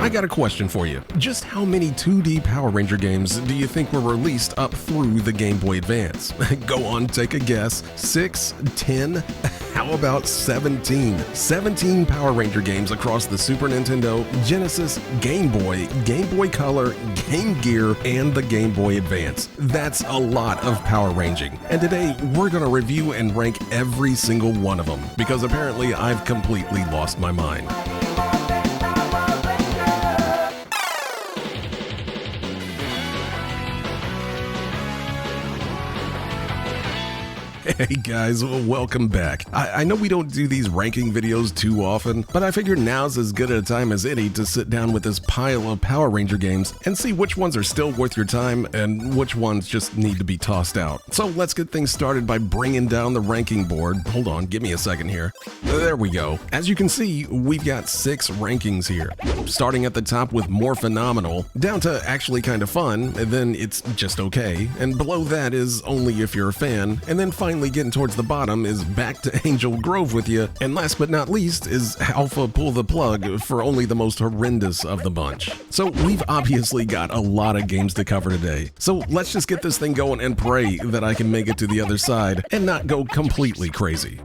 I got a question for you. Just how many 2D Power Ranger games do you think were released up through the Game Boy Advance? Go on, take a guess. 6? 10? How about 17? 17 Power Ranger games across the Super Nintendo, Genesis, Game Boy, Game Boy Color, Game Gear, and the Game Boy Advance. That's a lot of power ranging. And today, we're going to review and rank every single one of them, because apparently I've completely lost my mind. Hey guys, welcome back. I know we don't do these ranking videos too often, but I figured now's as good a time as any to sit down with this pile of Power Ranger games and see which ones are still worth your time and which ones just need to be tossed out. So let's get things started by bringing down the ranking board. Hold on, give me a second here. There we go. As you can see, we've got 6 rankings here. Starting at the top with more phenomenal, down to actually kind of fun, and then it's just okay, and below that is only if you're a fan, and then finally getting towards the bottom is back to Angel Grove with you, and last but not least is Alpha Pull the Plug for only the most horrendous of the bunch. So we've obviously got a lot of games to cover today. So let's just get this thing going and pray that I can make it to the other side and not go completely crazy.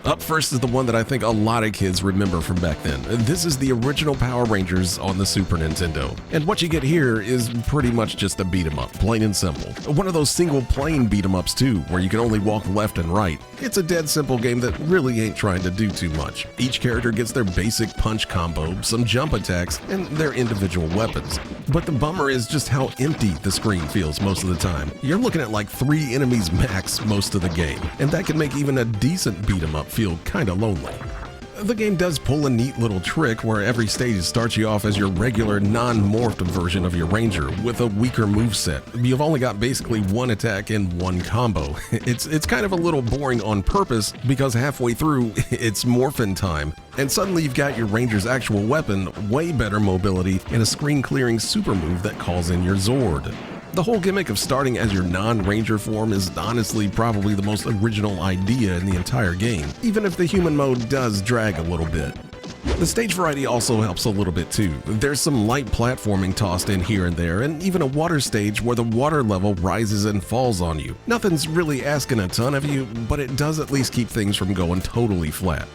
Up first is the one that I think a lot of kids remember from back then. This is the original Power Rangers on the Super Nintendo. And what you get here is pretty much just a beat 'em up, plain and simple. One of those single plane beat 'em ups too, where you can only walk left and right. It's a dead simple game that really ain't trying to do too much. Each character gets their basic punch combo, some jump attacks, and their individual weapons. But the bummer is just how empty the screen feels most of the time. You're looking at like 3 enemies max most of the game, and that can make even a decent beat 'em up feel kinda lonely. The game does pull a neat little trick where every stage starts you off as your regular non-morphed version of your Ranger with a weaker moveset. You've only got basically one attack and one combo. It's kind of a little boring on purpose because halfway through it's Morphin time, and suddenly you've got your Ranger's actual weapon, way better mobility, and a screen-clearing super move that calls in your Zord. The whole gimmick of starting as your non-Ranger form is honestly probably the most original idea in the entire game, even if the human mode does drag a little bit. The stage variety also helps a little bit too. There's some light platforming tossed in here and there, and even a water stage where the water level rises and falls on you. Nothing's really asking a ton of you, but it does at least keep things from going totally flat.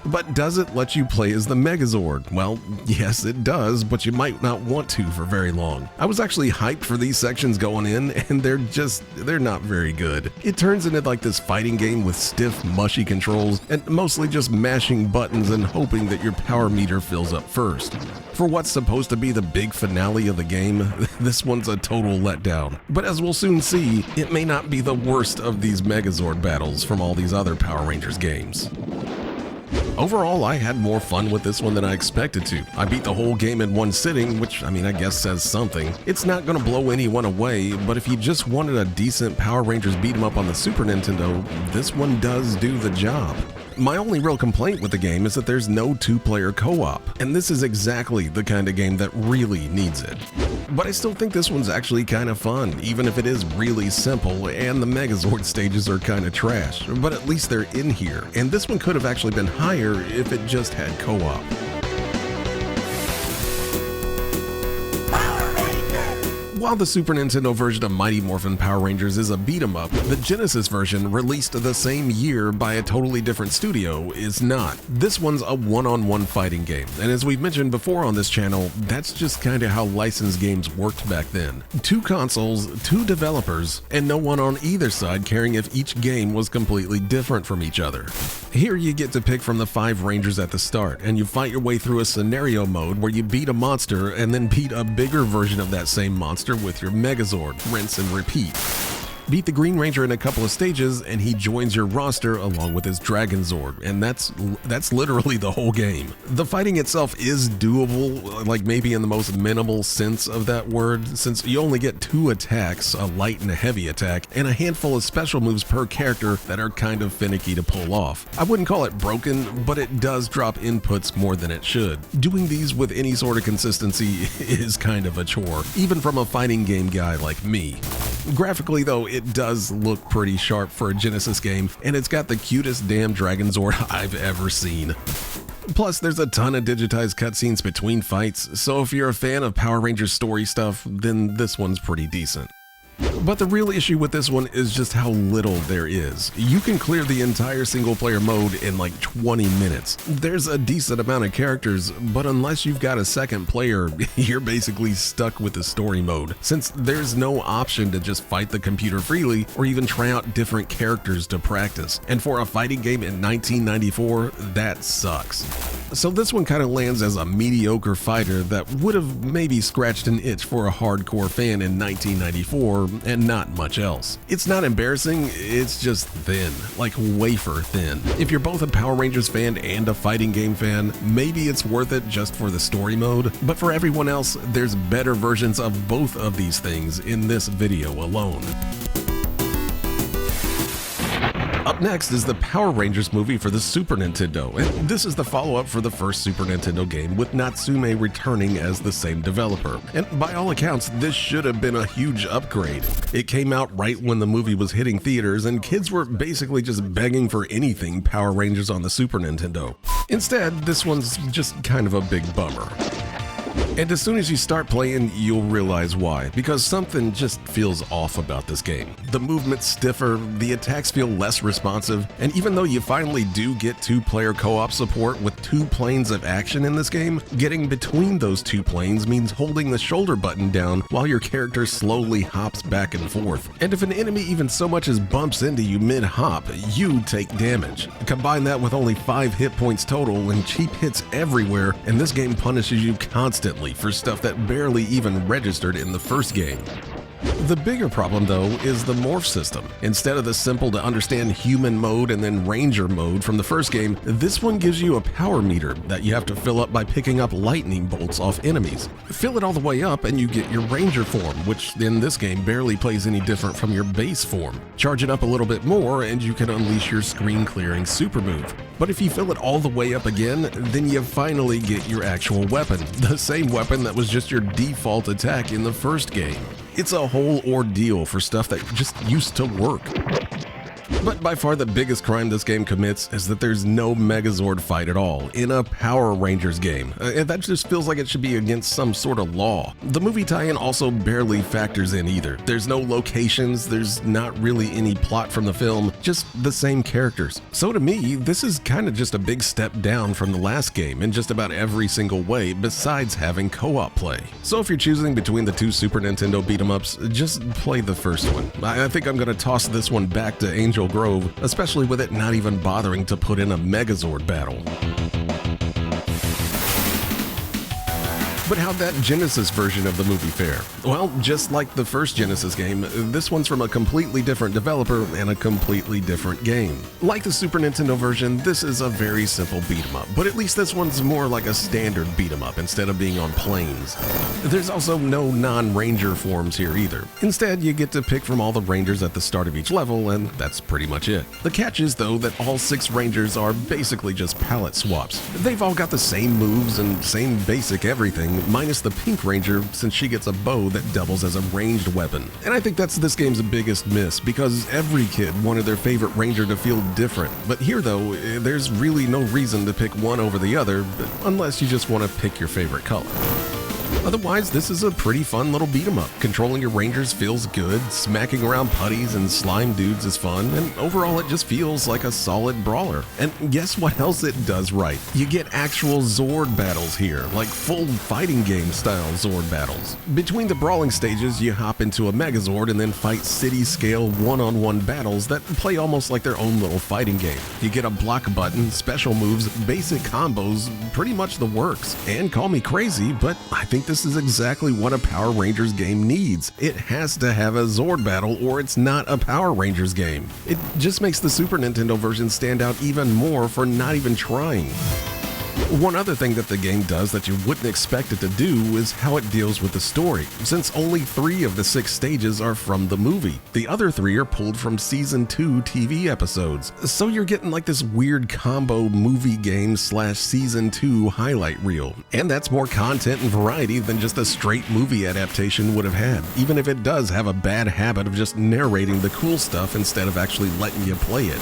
But does it let you play as the Megazord? Well, yes it does, but you might not want to for very long. I was actually hyped for these sections going in, and they're not very good. It turns into like this fighting game with stiff, mushy controls, and mostly just mashing buttons and hoping that your power meter fills up first. For what's supposed to be the big finale of the game, this one's a total letdown. But as we'll soon see, it may not be the worst of these Megazord battles from all these other Power Rangers games. Overall, I had more fun with this one than I expected to. I beat the whole game in one sitting, which, I guess says something. It's not gonna blow anyone away, but if you just wanted a decent Power Rangers beat 'em up on the Super Nintendo, this one does do the job. My only real complaint with the game is that there's no 2-player co-op, and this is exactly the kind of game that really needs it. But I still think this one's actually kind of fun, even if it is really simple and the Megazord stages are kind of trash, but at least they're in here, and this one could have actually been higher if it just had co-op. While the Super Nintendo version of Mighty Morphin Power Rangers is a beat-em up, the Genesis version, released the same year by a totally different studio, is not. This one's a one-on-one fighting game, and as we've mentioned before on this channel, that's just kinda how licensed games worked back then. 2 consoles, 2 developers, and no one on either side caring if each game was completely different from each other. Here you get to pick from the 5 Rangers at the start, and you fight your way through a scenario mode where you beat a monster and then beat a bigger version of that same monster with your Megazord, rinse and repeat. Beat the Green Ranger in a couple of stages and he joins your roster along with his Dragon Zord, and that's literally the whole game. The fighting itself is doable, like maybe in the most minimal sense of that word, since you only get 2 attacks, a light and a heavy attack, and a handful of special moves per character that are kind of finicky to pull off. I wouldn't call it broken, but it does drop inputs more than it should. Doing these with any sort of consistency is kind of a chore, even from a fighting game guy like me. Graphically though, it does look pretty sharp for a Genesis game, and it's got the cutest damn Dragon Zord I've ever seen. Plus, there's a ton of digitized cutscenes between fights, so if you're a fan of Power Rangers story stuff, then this one's pretty decent. But the real issue with this one is just how little there is. You can clear the entire single-player mode in like 20 minutes. There's a decent amount of characters, but unless you've got a second player, you're basically stuck with the story mode, since there's no option to just fight the computer freely or even try out different characters to practice. And for a fighting game in 1994, that sucks. So this one kind of lands as a mediocre fighter that would have maybe scratched an itch for a hardcore fan in 1994 and not much else. It's not embarrassing, it's just thin, like wafer thin. If you're both a Power Rangers fan and a fighting game fan, maybe it's worth it just for the story mode, but for everyone else, there's better versions of both of these things in this video alone. Up next is the Power Rangers movie for the Super Nintendo, and this is the follow-up for the first Super Nintendo game, with Natsume returning as the same developer. And by all accounts, this should have been a huge upgrade. It came out right when the movie was hitting theaters, and kids were basically just begging for anything Power Rangers on the Super Nintendo. Instead, this one's just kind of a big bummer. And as soon as you start playing, you'll realize why, because something just feels off about this game. The movement's stiffer, the attacks feel less responsive, and even though you finally do get two-player co-op support with two planes of action in this game, getting between those two planes means holding the shoulder button down while your character slowly hops back and forth. And if an enemy even so much as bumps into you mid-hop, you take damage. Combine that with only 5 hit points total and cheap hits everywhere, and this game punishes you constantly for stuff that barely even registered in the first game. The bigger problem, though, is the morph system. Instead of the simple to understand human mode and then ranger mode from the first game, this one gives you a power meter that you have to fill up by picking up lightning bolts off enemies. Fill it all the way up and you get your ranger form, which in this game barely plays any different from your base form. Charge it up a little bit more and you can unleash your screen clearing super move. But if you fill it all the way up again, then you finally get your actual weapon, the same weapon that was just your default attack in the first game. It's a whole ordeal for stuff that just used to work. But by far the biggest crime this game commits is that there's no Megazord fight at all in a Power Rangers game. And that just feels like it should be against some sort of law. The movie tie-in also barely factors in either. There's no locations, there's not really any plot from the film, just the same characters. So to me, this is kind of just a big step down from the last game in just about every single way besides having co-op play. So if you're choosing between the two Super Nintendo beat-em-ups, just play the first one. I think I'm gonna toss this one back to Angel Grove, especially with it not even bothering to put in a Megazord battle. But how'd that Genesis version of the movie fare? Well, just like the first Genesis game, this one's from a completely different developer and a completely different game. Like the Super Nintendo version, this is a very simple beat-em-up, but at least this one's more like a standard beat-em-up instead of being on planes. There's also no non-ranger forms here either. Instead, you get to pick from all the rangers at the start of each level, and that's pretty much it. The catch is, though, that all 6 rangers are basically just palette swaps. They've all got the same moves and same basic everything, minus the Pink Ranger, since she gets a bow that doubles as a ranged weapon. And I think that's this game's biggest miss, because every kid wanted their favorite ranger to feel different. But here though, there's really no reason to pick one over the other, unless you just want to pick your favorite color. Otherwise, this is a pretty fun little beat-em-up. Controlling your rangers feels good, smacking around putties and slime dudes is fun, and overall it just feels like a solid brawler. And guess what else it does right? You get actual Zord battles here, like full fighting game style Zord battles. Between the brawling stages, you hop into a Megazord and then fight city-scale one-on-one battles that play almost like their own little fighting game. You get a block button, special moves, basic combos, pretty much the works. And call me crazy, but I think this is exactly what a Power Rangers game needs. It has to have a Zord battle or it's not a Power Rangers game. It just makes the Super Nintendo version stand out even more for not even trying. One other thing that the game does that you wouldn't expect it to do is how it deals with the story, since only 3 of the 6 stages are from the movie. The other 3 are pulled from Season 2 TV episodes, so you're getting like this weird combo movie game / Season 2 highlight reel. And that's more content and variety than just a straight movie adaptation would have had, even if it does have a bad habit of just narrating the cool stuff instead of actually letting you play it.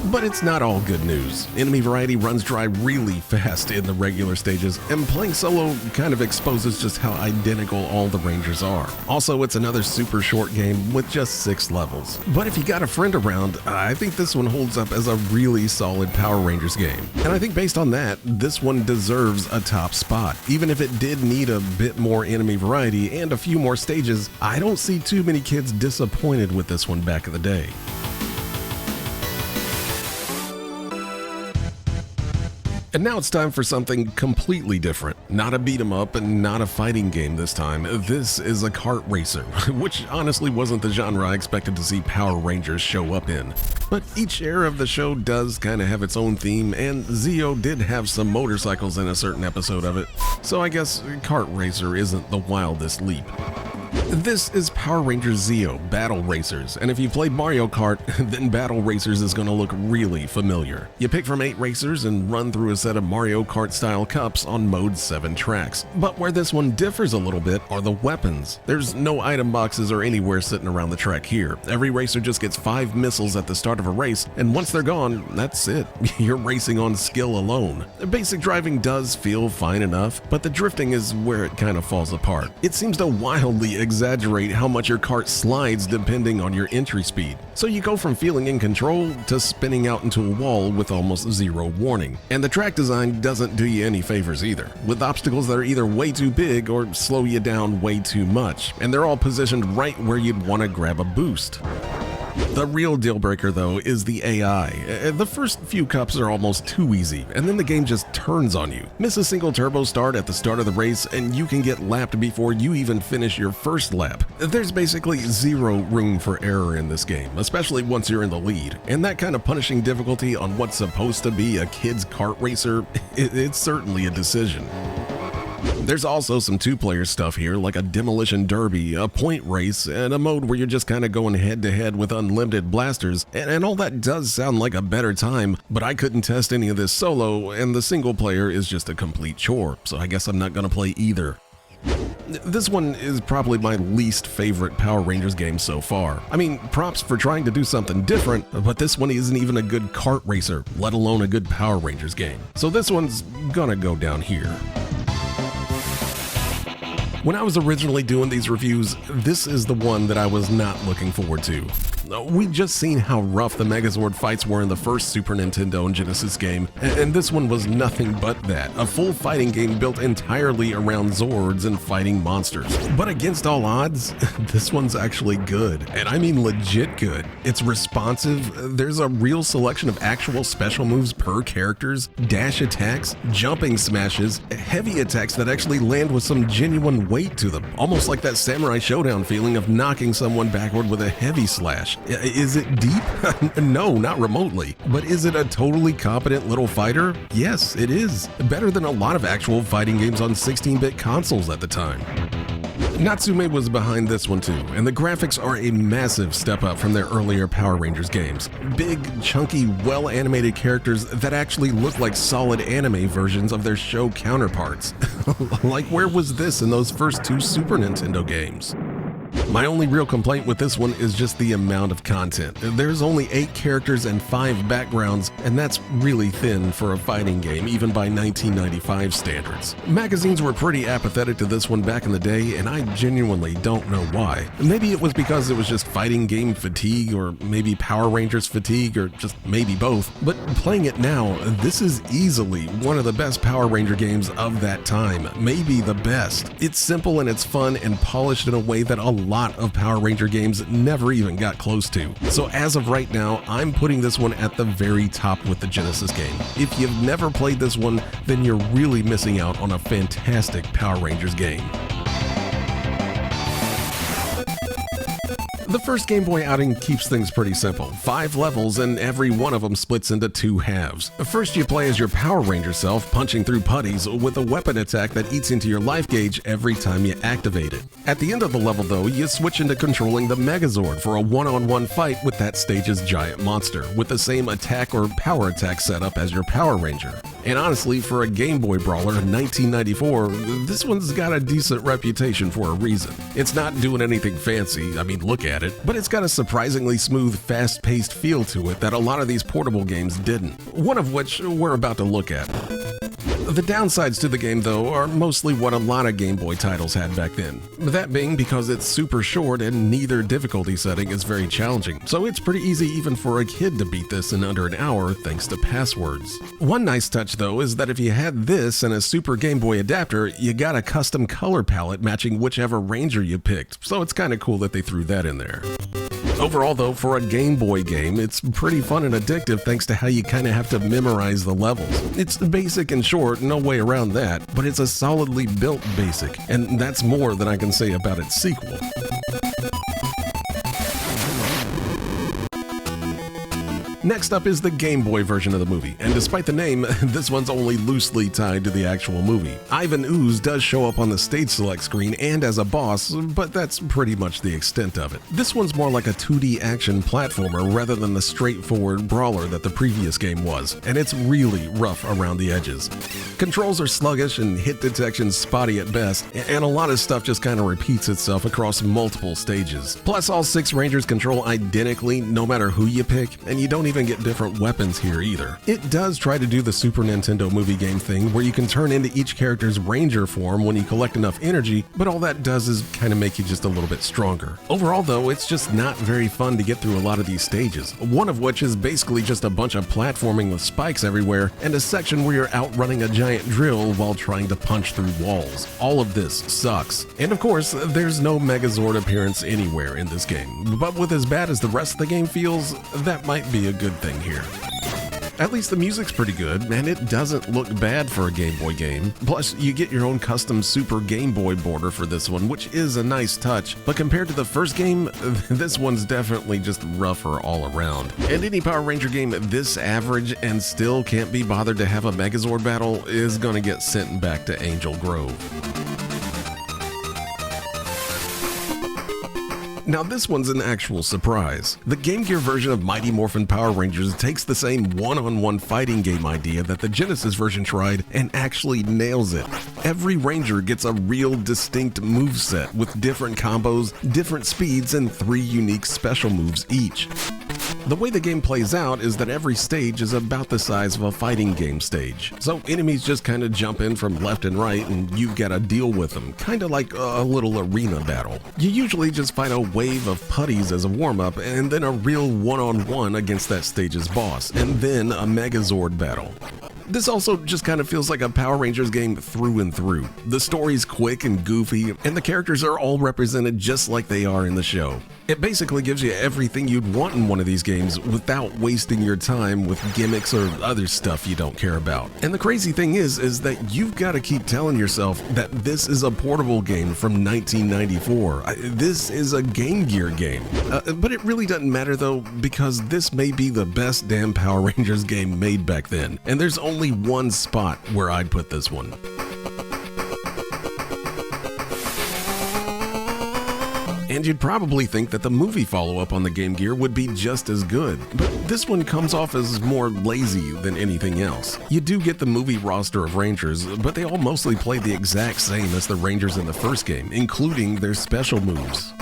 But it's not all good news. Enemy variety runs dry really fast in the regular stages, and playing solo kind of exposes just how identical all the Rangers are. Also, it's another super short game with just 6 levels. But if you got a friend around, I think this one holds up as a really solid Power Rangers game. And I think based on that, this one deserves a top spot. Even if it did need a bit more enemy variety and a few more stages, I don't see too many kids disappointed with this one back in the day. And now it's time for something completely different. Not a beat 'em up and not a fighting game this time. This is a kart racer, which honestly wasn't the genre I expected to see Power Rangers show up in. But each era of the show does kind of have its own theme, and Zeo did have some motorcycles in a certain episode of it, so I guess kart racer isn't the wildest leap. This is Power Rangers Zeo Battle Racers, and if you played Mario Kart, then Battle Racers is going to look really familiar. You pick from 8 racers and run through a set of Mario Kart style cups on mode 7 tracks. But where this one differs a little bit are the weapons. There's no item boxes or anywhere sitting around the track here. Every racer just gets 5 missiles at the start of a race, and once they're gone, that's it. You're racing on skill alone. Basic driving does feel fine enough, but the drifting is where it kind of falls apart. It seems to wildly exaggerate how much your kart slides depending on your entry speed. So you go from feeling in control to spinning out into a wall with almost 0 warning. And the track design doesn't do you any favors either, with obstacles that are either way too big or slow you down way too much, and they're all positioned right where you'd want to grab a boost. The real deal breaker though is the AI. The first few cups are almost too easy, and then the game just turns on you. Miss a single turbo start at the start of the race and you can get lapped before you even finish your first lap. There's basically 0 room for error in this game, especially once you're in the lead, and that kind of punishing difficulty on what's supposed to be a kid's kart racer, it's certainly a decision. There's also some 2-player stuff here, like a demolition derby, a point race, and a mode where you're just kind of going head-to-head with unlimited blasters, and all that does sound like a better time, but I couldn't test any of this solo, and the single player is just a complete chore, so I guess I'm not gonna play either. This one is probably my least favorite Power Rangers game so far. I mean, props for trying to do something different, but this one isn't even a good kart racer, let alone a good Power Rangers game. So this one's gonna go down here. When I was originally doing these reviews, this is the one that I was not looking forward to. We'd just seen how rough the Megazord fights were in the first Super Nintendo and Genesis game, and this one was nothing but that, a full fighting game built entirely around Zords and fighting monsters. But against all odds, this one's actually good, and I mean legit good. It's responsive, there's a real selection of actual special moves per characters, dash attacks, jumping smashes, heavy attacks that actually land with some genuine weight to them, almost like that Samurai Showdown feeling of knocking someone backward with a heavy slash. Is it deep? No, not remotely. But is it a totally competent little fighter? Yes, it is. Better than a lot of actual fighting games on 16-bit consoles at the time. Natsume was behind this one too, and the graphics are a massive step up from their earlier Power Rangers games. Big, chunky, well-animated characters that actually look like solid anime versions of their show counterparts. Like, where was this in those first 2 Super Nintendo games? My only real complaint with this one is just the amount of content. There's only 8 characters and 5 backgrounds, and that's really thin for a fighting game, even by 1995 standards. Magazines were pretty apathetic to this one back in the day, and I genuinely don't know why. Maybe it was because it was just fighting game fatigue, or maybe Power Rangers fatigue, or just maybe both. But playing it now, this is easily one of the best Power Ranger games of that time, maybe the best. It's simple and it's fun and polished in a way that a lot of Power Ranger games never even got close to. So as of right now, I'm putting this one at the very top with the Genesis game. If you've never played this one, then you're really missing out on a fantastic Power Rangers game. The first Game Boy outing keeps things pretty simple. 5 levels and every one of them splits into 2 halves. First you play as your Power Ranger self punching through putties with a weapon attack that eats into your life gauge every time you activate it. At the end of the level though, you switch into controlling the Megazord for a one-on-one fight with that stage's giant monster, with the same attack or power attack setup as your Power Ranger. And honestly, for a Game Boy brawler in 1994, this one's got a decent reputation for a reason. It's not doing anything fancy, I mean look at it, but it's got a surprisingly smooth, fast-paced feel to it that a lot of these portable games didn't, one of which we're about to look at. The downsides to the game, though, are mostly what a lot of Game Boy titles had back then. That being because it's super short and neither difficulty setting is very challenging, so it's pretty easy even for a kid to beat this in under an hour thanks to passwords. One nice touch, though, is that if you had this and a Super Game Boy adapter, you got a custom color palette matching whichever Ranger you picked, so it's kinda cool that they threw that in there. Overall though, for a Game Boy game, it's pretty fun and addictive thanks to how you kinda have to memorize the levels. It's basic and short, no way around that, but it's a solidly built basic, and that's more than I can say about its sequel. Next up is the Game Boy version of the movie, and despite the name, this one's only loosely tied to the actual movie. Ivan Ooze does show up on the stage select screen and as a boss, but that's pretty much the extent of it. This one's more like a 2D action platformer rather than the straightforward brawler that the previous game was, and it's really rough around the edges. Controls are sluggish and hit detection's spotty at best, and a lot of stuff just kinda repeats itself across multiple stages. Plus all 6 Rangers control identically no matter who you pick, and you don't even get different weapons here either. It does try to do the Super Nintendo movie game thing where you can turn into each character's Ranger form when you collect enough energy, but all that does is kind of make you just a little bit stronger. Overall though, it's just not very fun to get through a lot of these stages, one of which is basically just a bunch of platforming with spikes everywhere and a section where you're outrunning a giant drill while trying to punch through walls. All of this sucks. And of course, there's no Megazord appearance anywhere in this game, but with as bad as the rest of the game feels, that might be a good thing here. At least the music's pretty good, and it doesn't look bad for a Game Boy game. Plus, you get your own custom Super Game Boy border for this one, which is a nice touch, but compared to the first game, this one's definitely just rougher all around. And any Power Ranger game this average and still can't be bothered to have a Megazord battle is gonna get sent back to Angel Grove. Now this one's an actual surprise. The Game Gear version of Mighty Morphin Power Rangers takes the same one-on-one fighting game idea that the Genesis version tried and actually nails it. Every Ranger gets a real distinct moveset with different combos, different speeds, and 3 unique special moves each. The way the game plays out is that every stage is about the size of a fighting game stage, so enemies just kinda jump in from left and right and you've gotta deal with them, kinda like a little arena battle. You usually just fight a wave of putties as a warm-up and then a real one-on-one against that stage's boss, and then a Megazord battle. This also just kind of feels like a Power Rangers game through and through. The story's quick and goofy, and the characters are all represented just like they are in the show. It basically gives you everything you'd want in one of these games without wasting your time with gimmicks or other stuff you don't care about. And the crazy thing is that you've got to keep telling yourself that this is a portable game from 1994. This is a Game Gear game. But it really doesn't matter though, because this may be the best damn Power Rangers game made back then. And there's only one spot where I'd put this one. And you'd probably think that the movie follow-up on the Game Gear would be just as good, but this one comes off as more lazy than anything else. You do get the movie roster of Rangers, but they all mostly play the exact same as the Rangers in the first game, including their special moves.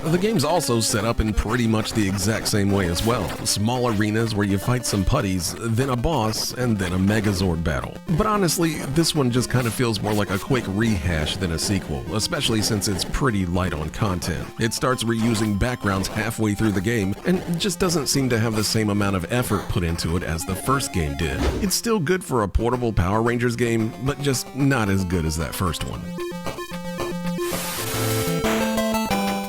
The game's also set up in pretty much the exact same way as well. Small arenas where you fight some putties, then a boss, and then a Megazord battle. But honestly, this one just kind of feels more like a quick rehash than a sequel, especially since it's pretty light on content. It starts reusing backgrounds halfway through the game, and just doesn't seem to have the same amount of effort put into it as the first game did. It's still good for a portable Power Rangers game, but just not as good as that first one.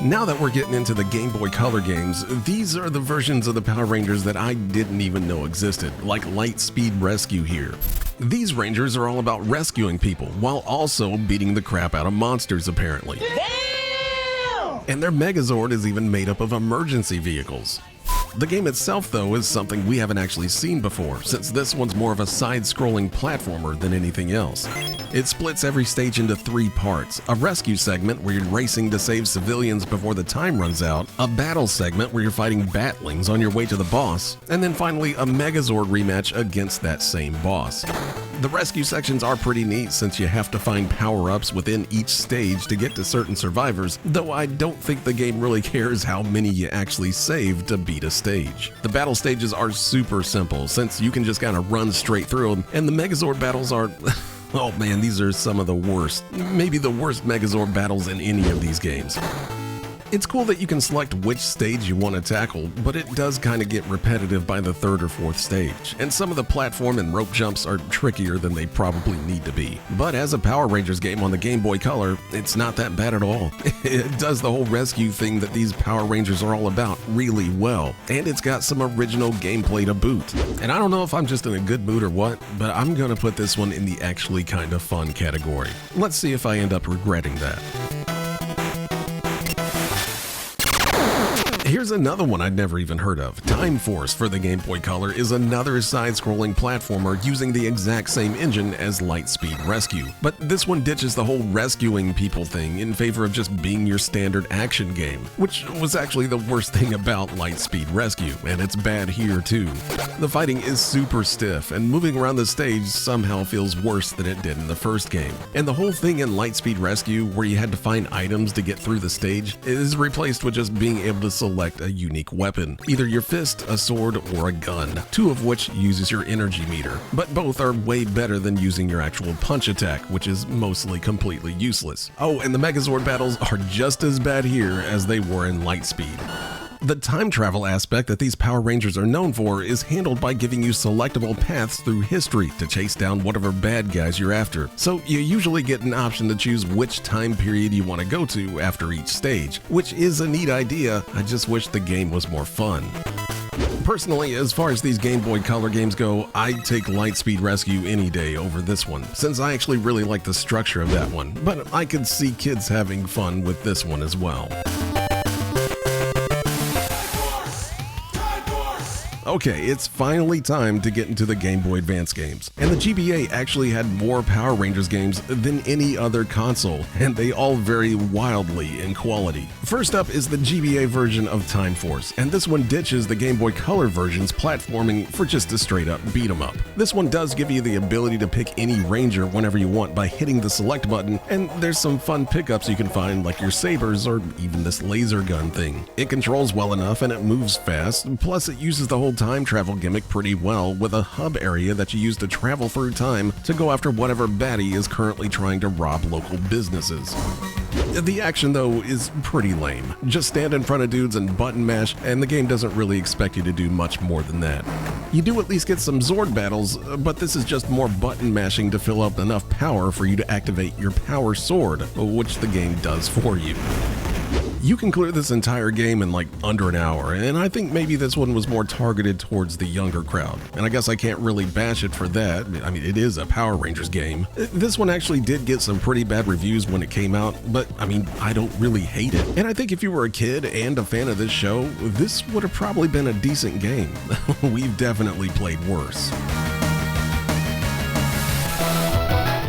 Now that we're getting into the Game Boy Color games, these are the versions of the Power Rangers that I didn't even know existed, like Lightspeed Rescue here. These Rangers are all about rescuing people, while also beating the crap out of monsters apparently. Damn! And their Megazord is even made up of emergency vehicles. The game itself, though, is something we haven't actually seen before, since this one's more of a side-scrolling platformer than anything else. It splits every stage into 3 parts: a rescue segment where you're racing to save civilians before the time runs out, a battle segment where you're fighting batlings on your way to the boss, and then finally a Megazord rematch against that same boss. The rescue sections are pretty neat since you have to find power-ups within each stage to get to certain survivors, though I don't think the game really cares how many you actually save to beat a stage. The battle stages are super simple since you can just kind of run straight through them, and the Megazord battles are... oh man, these are some of the worst, maybe the worst Megazord battles in any of these games. It's cool that you can select which stage you want to tackle, but it does kind of get repetitive by the 3rd or 4th stage, and some of the platform and rope jumps are trickier than they probably need to be. But as a Power Rangers game on the Game Boy Color, it's not that bad at all. It does the whole rescue thing that these Power Rangers are all about really well, and it's got some original gameplay to boot. And I don't know if I'm just in a good mood or what, but I'm gonna put this one in the actually kind of fun category. Let's see if I end up regretting that. Here's another one I'd never even heard of. Time Force for the Game Boy Color is another side-scrolling platformer using the exact same engine as Lightspeed Rescue. But this one ditches the whole rescuing people thing in favor of just being your standard action game, which was actually the worst thing about Lightspeed Rescue, and it's bad here too. The fighting is super stiff, and moving around the stage somehow feels worse than it did in the first game. And the whole thing in Lightspeed Rescue, where you had to find items to get through the stage, is replaced with just being able to select a unique weapon, either your fist, a sword, or a gun, 2 of which uses your energy meter. But both are way better than using your actual punch attack, which is mostly completely useless. Oh, and the Megazord battles are just as bad here as they were in Lightspeed. The time travel aspect that these Power Rangers are known for is handled by giving you selectable paths through history to chase down whatever bad guys you're after. So you usually get an option to choose which time period you want to go to after each stage, which is a neat idea. I just wish the game was more fun. Personally, as far as these Game Boy Color games go, I'd take Lightspeed Rescue any day over this one, since I actually really like the structure of that one, but I could see kids having fun with this one as well. Okay, it's finally time to get into the Game Boy Advance games. And the GBA actually had more Power Rangers games than any other console, and they all vary wildly in quality. First up is the GBA version of Time Force, and this one ditches the Game Boy Color version's platforming for just a straight up beat 'em up. This one does give you the ability to pick any Ranger whenever you want by hitting the select button, and there's some fun pickups you can find like your sabers or even this laser gun thing. It controls well enough and it moves fast, plus it uses the whole time travel gimmick pretty well with a hub area that you use to travel through time to go after whatever baddie is currently trying to rob local businesses. The action, though, is pretty lame. Just stand in front of dudes and button mash, and the game doesn't really expect you to do much more than that. You do at least get some Zord battles, but this is just more button mashing to fill up enough power for you to activate your power sword, which the game does for you. You can clear this entire game in like under an hour, and I think maybe this one was more targeted towards the younger crowd. And I guess I can't really bash it for that. I mean, it is a Power Rangers game. This one actually did get some pretty bad reviews when it came out, but I mean, I don't really hate it. And I think if you were a kid and a fan of this show, this would have probably been a decent game. We've definitely played worse.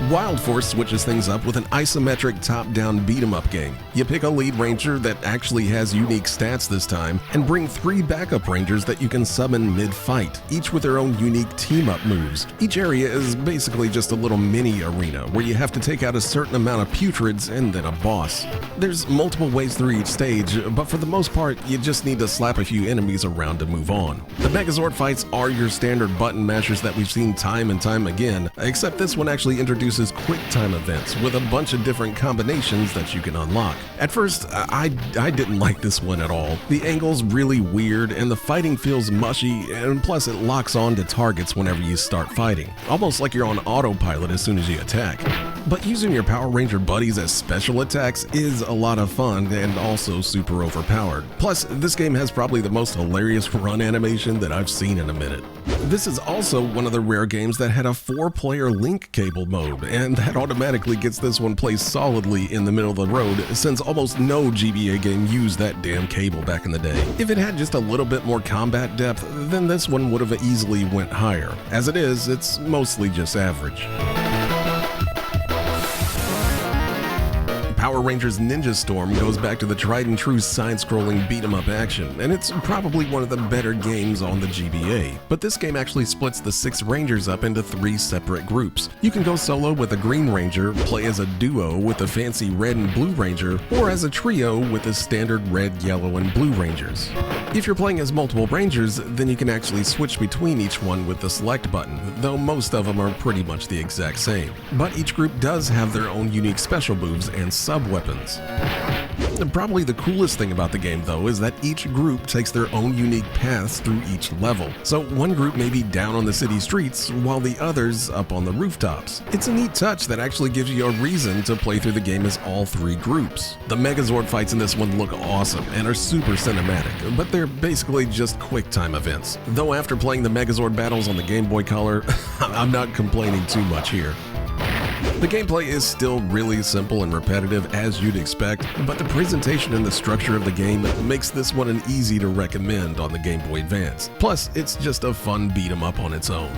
Wild Force switches things up with an isometric top-down beat-em-up game. You pick a lead ranger that actually has unique stats this time, and bring 3 backup rangers that you can summon mid-fight, each with their own unique team-up moves. Each area is basically just a little mini arena where you have to take out a certain amount of putreds and then a boss. There's multiple ways through each stage, but for the most part, you just need to slap a few enemies around to move on. The Megazord fights are your standard button mashers that we've seen time and time again, except this one actually introduces quick time events with a bunch of different combinations that you can unlock. At first, I didn't like this one at all. The angle's really weird and the fighting feels mushy, and plus it locks on to targets whenever you start fighting, almost like you're on autopilot as soon as you attack. But using your Power Ranger buddies as special attacks is a lot of fun and also super overpowered. Plus, this game has probably the most hilarious run animation that I've seen in a minute. This is also one of the rare games that had a 4-player link cable mode, and that automatically gets this one placed solidly in the middle of the road since almost no GBA game used that damn cable back in the day. If it had just a little bit more combat depth, then this one would have easily went higher. As it is, it's mostly just average. Power Rangers Ninja Storm goes back to the tried and true side-scrolling beat-em-up action, and it's probably one of the better games on the GBA. But this game actually splits the 6 Rangers up into 3 separate groups. You can go solo with a Green Ranger, play as a duo with the fancy Red and Blue Ranger, or as a trio with the standard Red, Yellow, and Blue Rangers. If you're playing as multiple Rangers, then you can actually switch between each one with the select button, though most of them are pretty much the exact same. But each group does have their own unique special moves and sub-weapons. Probably the coolest thing about the game, though, is that each group takes their own unique paths through each level. So one group may be down on the city streets, while the others up on the rooftops. It's a neat touch that actually gives you a reason to play through the game as all 3 groups. The Megazord fights in this one look awesome and are super cinematic, but they're basically just quick-time events. Though after playing the Megazord battles on the Game Boy Color, I'm not complaining too much here. The gameplay is still really simple and repetitive as you'd expect, but the presentation and the structure of the game makes this one an easy to recommend on the Game Boy Advance. Plus, it's just a fun beat 'em up on its own.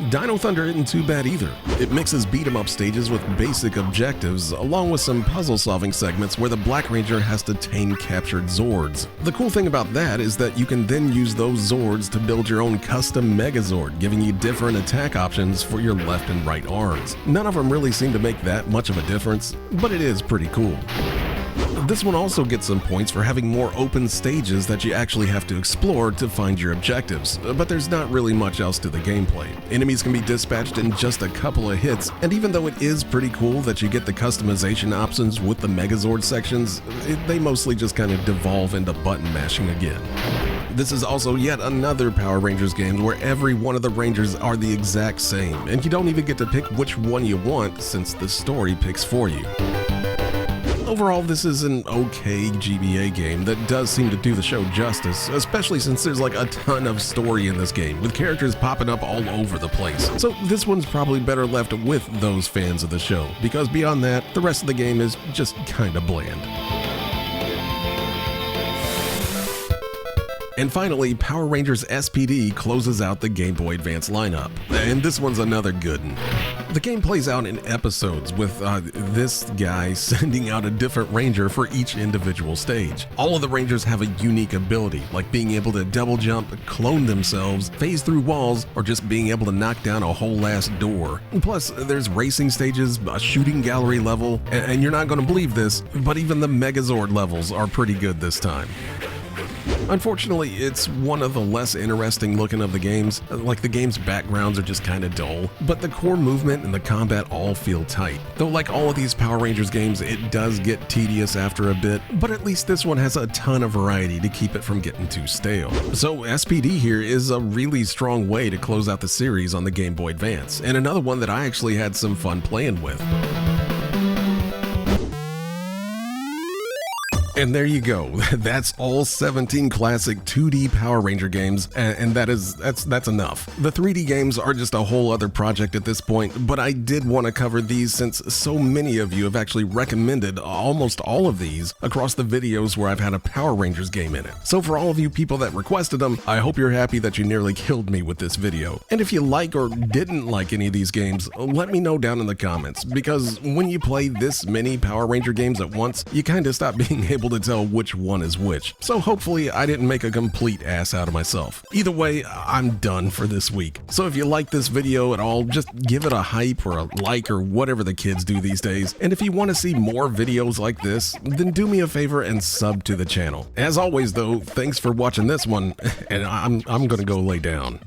Dino Thunder isn't too bad either. It mixes beat-em-up stages with basic objectives, along with some puzzle-solving segments where the Black Ranger has to tame captured Zords. The cool thing about that is that you can then use those Zords to build your own custom Megazord, giving you different attack options for your left and right arms. None of them really seem to make that much of a difference, but it is pretty cool. This one also gets some points for having more open stages that you actually have to explore to find your objectives, but there's not really much else to the gameplay. Enemies can be dispatched in just a couple of hits, and even though it is pretty cool that you get the customization options with the Megazord sections, they mostly just kind of devolve into button mashing again. This is also yet another Power Rangers game where every one of the Rangers are the exact same, and you don't even get to pick which one you want since the story picks for you. Overall, this is an okay GBA game that does seem to do the show justice, especially since there's like a ton of story in this game, with characters popping up all over the place. So this one's probably better left with those fans of the show, because beyond that, the rest of the game is just kinda bland. And finally, Power Rangers SPD closes out the Game Boy Advance lineup, and this one's another good one. The game plays out in episodes with this guy sending out a different ranger for each individual stage. All of the rangers have a unique ability, like being able to double jump, clone themselves, phase through walls, or just being able to knock down a whole ass door. Plus, there's racing stages, a shooting gallery level, and you're not going to believe this, but even the Megazord levels are pretty good this time. Unfortunately, it's one of the less interesting looking of the games, like the game's backgrounds are just kinda dull, but the core movement and the combat all feel tight. Though like all of these Power Rangers games, it does get tedious after a bit, but at least this one has a ton of variety to keep it from getting too stale. So SPD here is a really strong way to close out the series on the Game Boy Advance, and another one that I actually had some fun playing with. And there you go. That's all 17 classic 2D Power Ranger games, and that's enough. The 3D games are just a whole other project at this point, but I did want to cover these since so many of you have actually recommended almost all of these across the videos where I've had a Power Rangers game in it. So for all of you people that requested them, I hope you're happy that you nearly killed me with this video. And if you like or didn't like any of these games, let me know down in the comments, because when you play this many Power Ranger games at once, you kind of stop being able to tell which one is which. So hopefully I didn't make a complete ass out of myself. Either way, I'm done for this week. So if you like this video at all, just give it a hype or a like or whatever the kids do these days. And if you want to see more videos like this, then do me a favor and sub to the channel. As always though, thanks for watching this one, and I'm gonna go lay down.